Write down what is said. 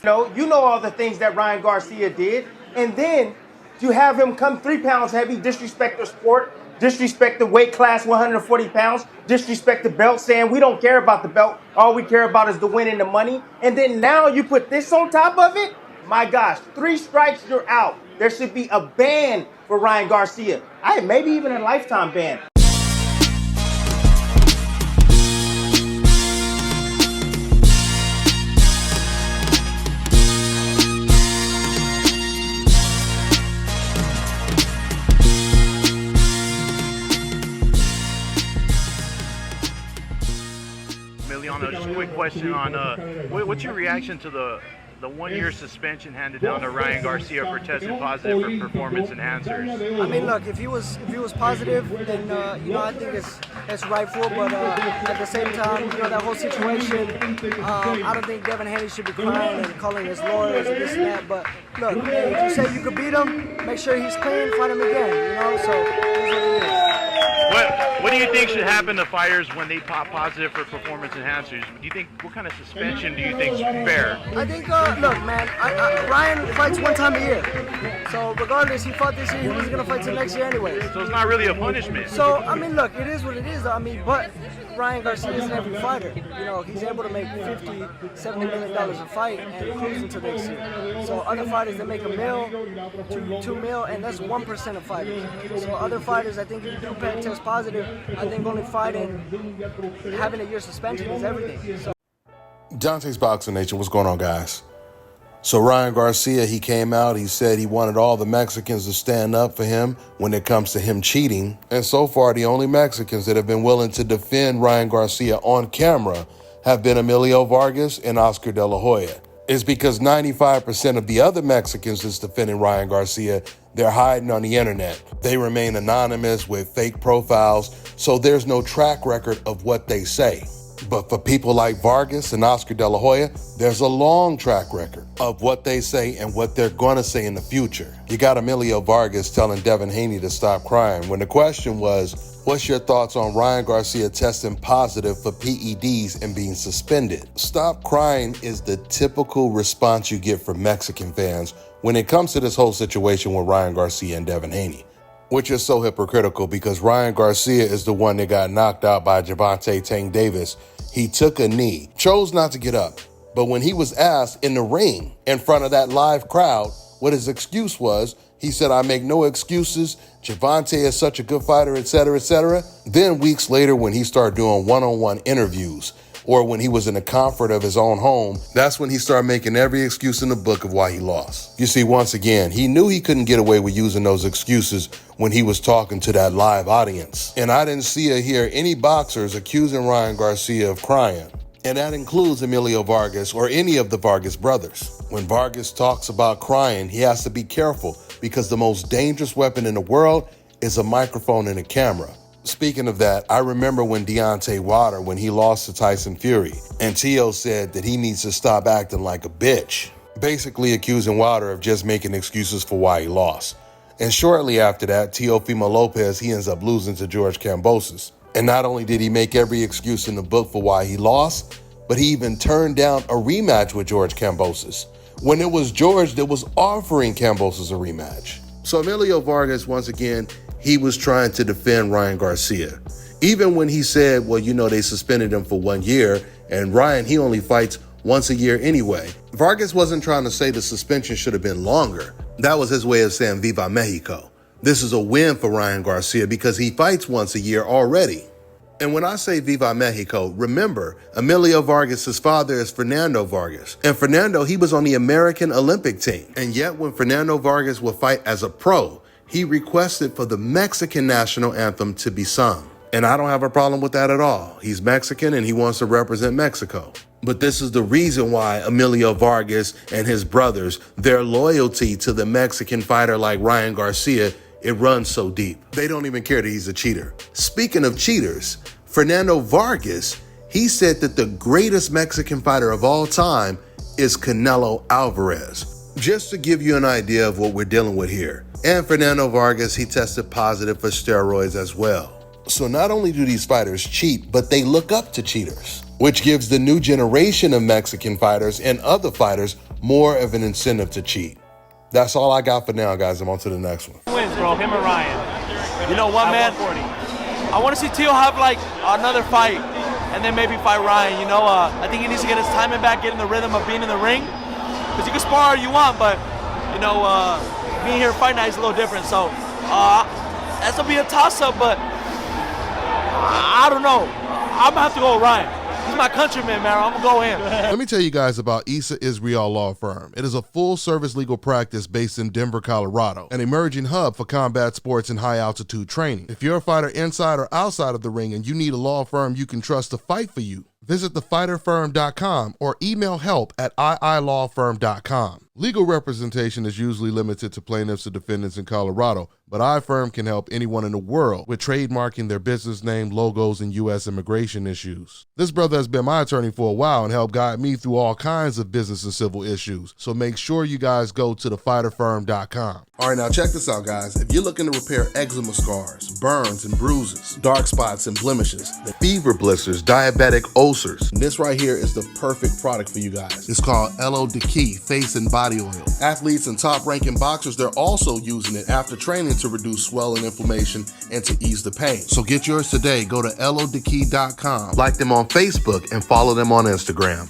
You know all the things that Ryan Garcia did. And then to have him come 3 pounds heavy, disrespect the sport, disrespect the weight class, 140 pounds, disrespect the belt, saying we don't care about the belt. All we care about is the win and the money. And then now you put this on top of it? My gosh, 3 strikes, you're out. There should be a ban for Ryan Garcia. Maybe even a lifetime ban. Emiliano, just a quick question on what's your reaction to the 1-year suspension handed down to Ryan Garcia for testing positive for performance enhancers? I mean, look, if he was positive, then I think it's rightful. But at the same time, that whole situation, I don't think Devin Haney should be crying and calling his lawyers and this and that. But look, if you say you could beat him, make sure he's clean, fight him again. So it is what it is. What do you think should happen to fighters when they pop positive for performance enhancers? What kind of suspension do you think is fair? I think, look, man, Ryan fights 1 time a year. So regardless, he fought this year, he wasn't going to fight till next year anyways. So it's not really a punishment. So, I mean, look, it is what it is. But Ryan Garcia is an every fighter. He's able to make $50, $70 million a fight and cruise into next year. So other fighters, they make $1 mil, $2 mil, and that's 1% of fighters. So other fighters, I think if you do test positive, I think only fighting, having a year suspension is everything. So. Dante's Boxing Nation, what's going on, guys? So Ryan Garcia, he came out, he said he wanted all the Mexicans to stand up for him when it comes to him cheating. And so far, the only Mexicans that have been willing to defend Ryan Garcia on camera have been Emilio Vargas and Oscar De La Hoya. It's because 95% of the other Mexicans that's defending Ryan Garcia, they're hiding on the internet. They remain anonymous with fake profiles, so there's no track record of what they say. But for people like Vargas and Oscar De La Hoya, there's a long track record of what they say and what they're going to say in the future. You got Emilio Vargas telling Devin Haney to stop crying when the question was, what's your thoughts on Ryan Garcia testing positive for PEDs and being suspended? Stop crying is the typical response you get from Mexican fans when it comes to this whole situation with Ryan Garcia and Devin Haney. Which is so hypocritical because Ryan Garcia is the one that got knocked out by Gervonta Tank Davis. He took a knee, chose not to get up. But when he was asked in the ring in front of that live crowd what his excuse was, he said, I make no excuses. Gervonta is such a good fighter, etc., etc. Then weeks later, when he started doing one-on-one interviews, or when he was in the comfort of his own home, that's when he started making every excuse in the book of why he lost. You see, once again, he knew he couldn't get away with using those excuses when he was talking to that live audience. And I didn't see or hear any boxers accusing Ryan Garcia of crying. And that includes Emilio Vargas or any of the Vargas brothers. When Vargas talks about crying, he has to be careful because the most dangerous weapon in the world is a microphone and a camera. Speaking of that, I remember when Deontay Wilder, when he lost to Tyson Fury, and T.O. said that he needs to stop acting like a bitch, basically accusing Wilder of just making excuses for why he lost. And shortly after that, Teofimo Lopez, he ends up losing to George Kambosos. And not only did he make every excuse in the book for why he lost, but he even turned down a rematch with George Kambosos, when it was George that was offering Kambosos a rematch. So Emilio Vargas, once again, he was trying to defend Ryan Garcia. Even when he said, well, they suspended him for 1 year, and Ryan, he only fights once a year anyway. Vargas wasn't trying to say the suspension should have been longer. That was his way of saying Viva Mexico. This is a win for Ryan Garcia because he fights once a year already. And when I say Viva Mexico, remember, Emilio Vargas' father is Fernando Vargas. And Fernando, he was on the American Olympic team. And yet when Fernando Vargas would fight as a pro, he requested for the Mexican national anthem to be sung. And I don't have a problem with that at all. He's Mexican and he wants to represent Mexico. But this is the reason why Emilio Vargas and his brothers, their loyalty to the Mexican fighter like Ryan Garcia, it runs so deep. They don't even care that he's a cheater. Speaking of cheaters, Fernando Vargas, he said that the greatest Mexican fighter of all time is Canelo Alvarez. Just to give you an idea of what we're dealing with here. And Fernando Vargas, he tested positive for steroids as well. So not only do these fighters cheat, but they look up to cheaters, which gives the new generation of Mexican fighters and other fighters more of an incentive to cheat. That's all I got for now, guys. I'm on to the next one. Wins, bro, him or Ryan? You know what, man? I want to see Teal have like another fight and then maybe fight Ryan. You know, I think he needs to get his timing back, get in the rhythm of being in the ring. Because you can spar all you want, but, you know, being here fight night is a little different. So that's going to be a toss-up, but I don't know. I'm going to have to go with Ryan. He's my countryman, man. I'm going to go in. Let me tell you guys about Issa Israel Law Firm. It is a full-service legal practice based in Denver, Colorado, an emerging hub for combat sports and high-altitude training. If you're a fighter inside or outside of the ring and you need a law firm you can trust to fight for you, visit thefighterfirm.com or email help@iilawfirm.com. Legal representation is usually limited to plaintiffs or defendants in Colorado, but iFirm can help anyone in the world with trademarking their business name, logos, and U.S. immigration issues. This brother has been my attorney for a while and helped guide me through all kinds of business and civil issues, so make sure you guys go to thefighterfirm.com. All right, now check this out, guys. If you're looking to repair eczema scars, burns and bruises, dark spots and blemishes, fever blisters, diabetic ulcers, this right here is the perfect product for you guys. It's called Elo Diki Face and Body Oil. Athletes and top-ranking boxers, they're also using it after training to reduce swelling, inflammation, and to ease the pain. So get yours today. Go to elodiki.com, like them on Facebook, and follow them on Instagram.